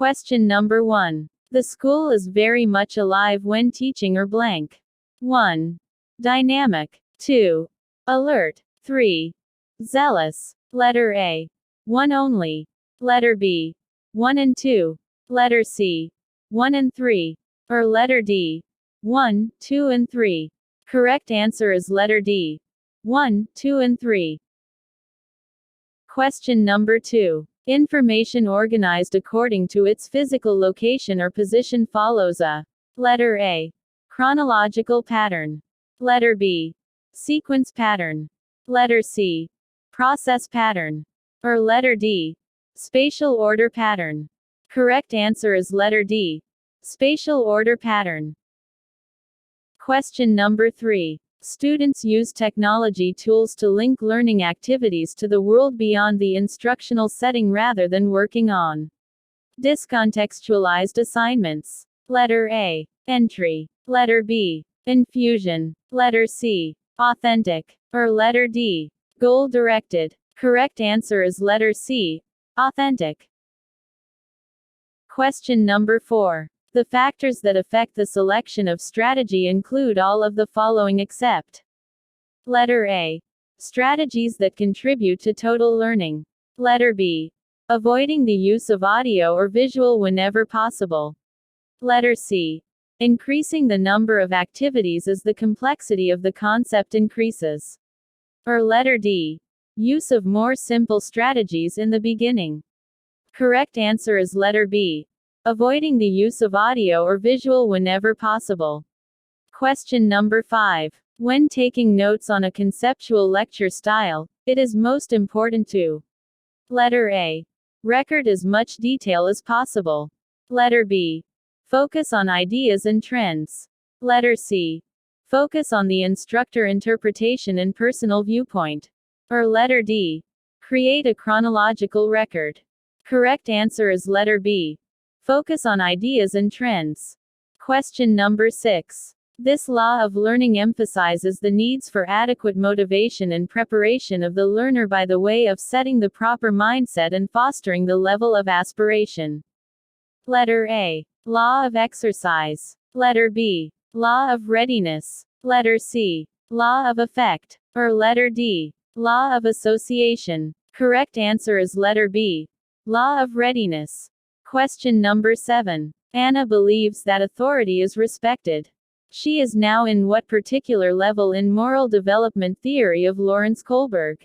Question number 1. The school is very much alive when teaching or blank. 1. Dynamic. 2. Alert. 3. Zealous. Letter A. 1 only. Letter B. 1 and 2. Letter C. 1 and 3. Or letter D. 1, 2 and 3. Correct answer is letter D. 1, 2 and 3. Question number 2. Information organized according to its physical location or position follows a letter A. Chronological pattern. Letter B. Sequence pattern. Letter C. Process pattern. Or letter D. Spatial order pattern. Correct answer is letter D. Spatial order pattern. Question number 3. Students use technology tools to link learning activities to the world beyond the instructional setting rather than working on discontextualized assignments. Letter A. Entry. Letter B. Infusion. Letter C. Authentic. Or letter D. Goal-directed. Correct answer is letter C. Authentic. Question number 4. The factors that affect the selection of strategy include all of the following except letter A. Strategies that contribute to total learning. Letter B. Avoiding the use of audio or visual whenever possible. Letter C. Increasing the number of activities as the complexity of the concept increases. Or letter D. Use of more simple strategies in the beginning. Correct answer is letter B. Avoiding the use of audio or visual whenever possible. Question number 5. When taking notes on a conceptual lecture style, it is most important to letter A. Record as much detail as possible. Letter B. Focus on ideas and trends. Letter C. Focus on the instructor interpretation and personal viewpoint. Or letter D. Create a chronological record. Correct answer is letter B. Focus on ideas and trends. Question number 6. This law of learning emphasizes the needs for adequate motivation and preparation of the learner by the way of setting the proper mindset and fostering the level of aspiration. Letter A. Law of exercise. Letter B. Law of readiness. Letter C. Law of effect. Or letter D. Law of association. Correct answer is letter B. Law of readiness. Question number 7. Anna believes that authority is respected. She is now in what particular level in moral development theory of Lawrence Kohlberg?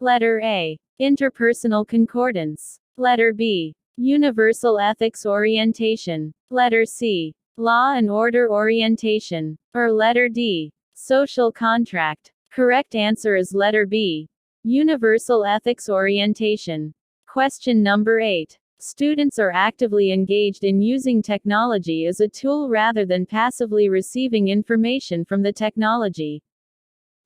Letter A. Interpersonal concordance. Letter B. Universal ethics orientation. Letter C. Law and order orientation. Or letter D. Social contract. Correct answer is letter B. Universal ethics orientation. Question number 8. Students are actively engaged in using technology as a tool rather than passively receiving information from the technology.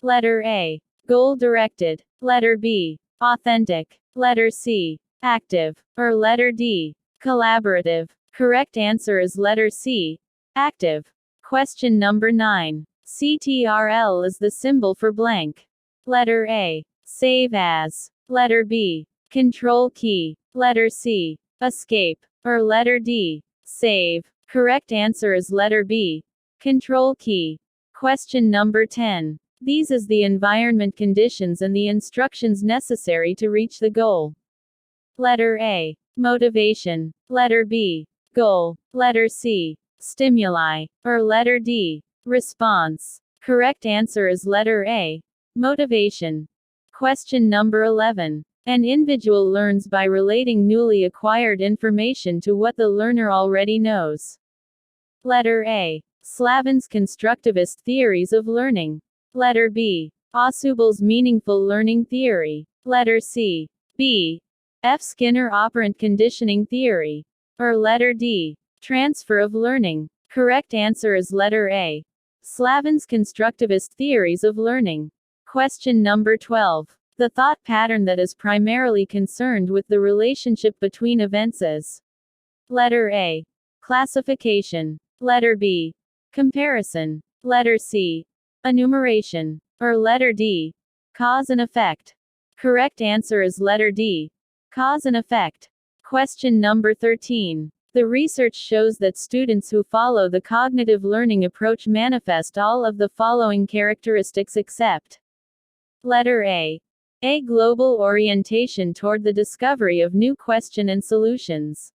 Letter A. Goal-directed. Letter B. Authentic. Letter C. Active. Or letter D. Collaborative. Correct answer is letter C. Active. Question number 9. CTRL is the symbol for blank. Letter A. Save as. Letter B. Control key. Letter C. Escape. Or letter D. Save. Correct answer is letter B. Control key. Question number 10. These is the environment conditions and the instructions necessary to reach the goal. Letter A. Motivation. Letter B. Goal. Letter C. Stimuli. Or letter D. Response. Correct answer is letter A. Motivation. Question number 11. An individual learns by relating newly acquired information to what the learner already knows. Letter A. Slavin's constructivist theories of learning. Letter B. Ausubel's meaningful learning theory. Letter C. B. F. Skinner operant conditioning theory. Or letter D. Transfer of learning. Correct answer is letter A. Slavin's constructivist theories of learning. Question number 12. The thought pattern that is primarily concerned with the relationship between events is. Letter A. Classification. Letter B. Comparison. Letter C. Enumeration. Or letter D. Cause and effect. Correct answer is letter D. Cause and effect. Question number 13. The research shows that students who follow the cognitive learning approach manifest all of the following characteristics except: letter A. A global orientation toward the discovery of new question and solutions.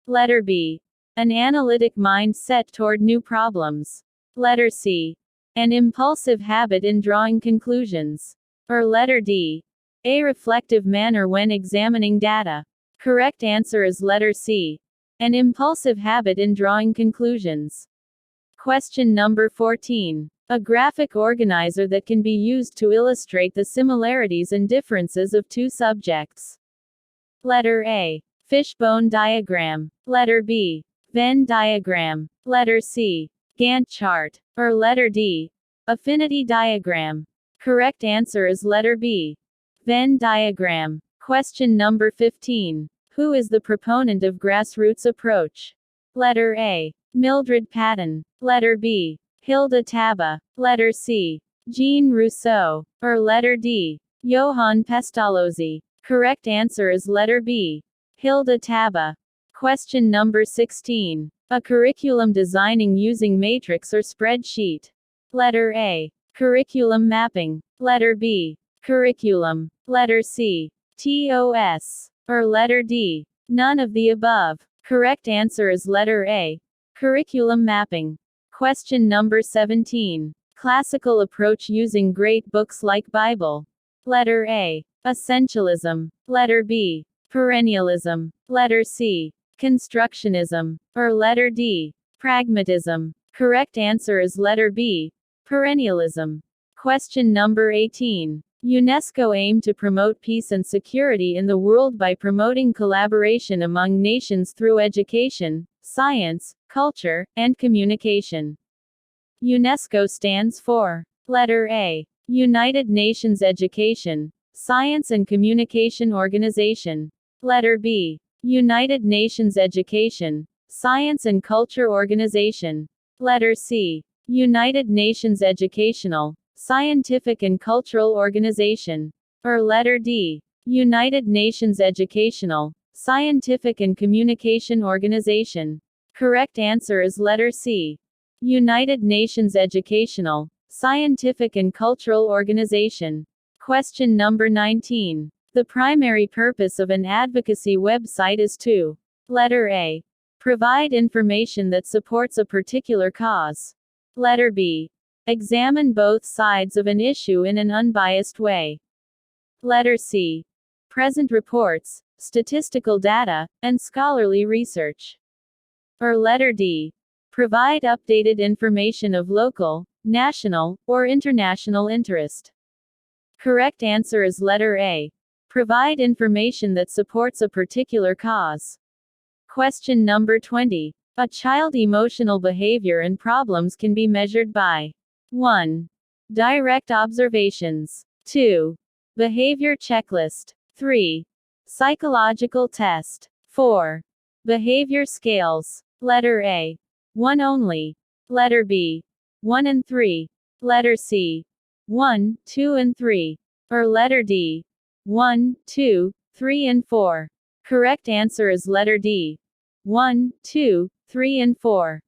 Letter B. An analytic mindset toward new problems. Letter C. An impulsive habit in drawing conclusions. Or letter D. A reflective manner when examining data. Correct answer is letter C. An impulsive habit in drawing conclusions. Question number 14. A graphic organizer that can be used to illustrate the similarities and differences of two subjects. Letter A. Fishbone diagram. Letter B. Venn diagram. Letter C. Gantt chart. Or letter D. Affinity diagram. Correct answer is letter B. Venn diagram. Question number 15. Who is the proponent of Grassroots Approach? Letter A. Mildred Patton. Letter B. Hilda Taba. Letter C. Jean Rousseau. Or letter D. Johann Pestalozzi. Correct answer is letter B. Hilda Taba. Question number 16. A curriculum designing using matrix or spreadsheet. Letter A. Curriculum mapping. Letter B. Curriculum. Letter C. TOS. Or letter D. None of the above. Correct answer is letter A. Curriculum mapping. Question number 17. Classical approach using great books like Bible. Letter A. Essentialism. Letter B. Perennialism. Letter C. Constructionism. Or letter D. Pragmatism. Correct answer is letter B. Perennialism. Question number 18. UNESCO aimed to promote peace and security in the world by promoting collaboration among nations through education, science, culture, and communication. UNESCO stands for: letter A. United Nations Education, Science and Communication Organization. Letter B. United Nations Education, Science and Culture Organization. Letter C. United Nations Educational, Scientific and Cultural Organization. Or letter D. United Nations Educational, Scientific and Communication Organization. Correct answer is letter C. United Nations Educational, Scientific and Cultural Organization. Question number 19. The primary purpose of an advocacy website is to: letter A. Provide information that supports a particular cause. Letter B. Examine both sides of an issue in an unbiased way. Letter C. Present reports, statistical data, and scholarly research. Or letter D. Provide updated information of local, national, or international interest. Correct answer is letter A. Provide information that supports a particular cause. Question number 20. A child's emotional behavior and problems can be measured by: 1. Direct observations. 2. Behavior checklist. 3. Psychological test. 4. Behavior scales. Letter A. 1 only. Letter B. 1 and 3. Letter C. 1, 2 and 3. Or letter D. 1, 2, 3 and 4. Correct answer is letter D. 1, 2, 3 and 4.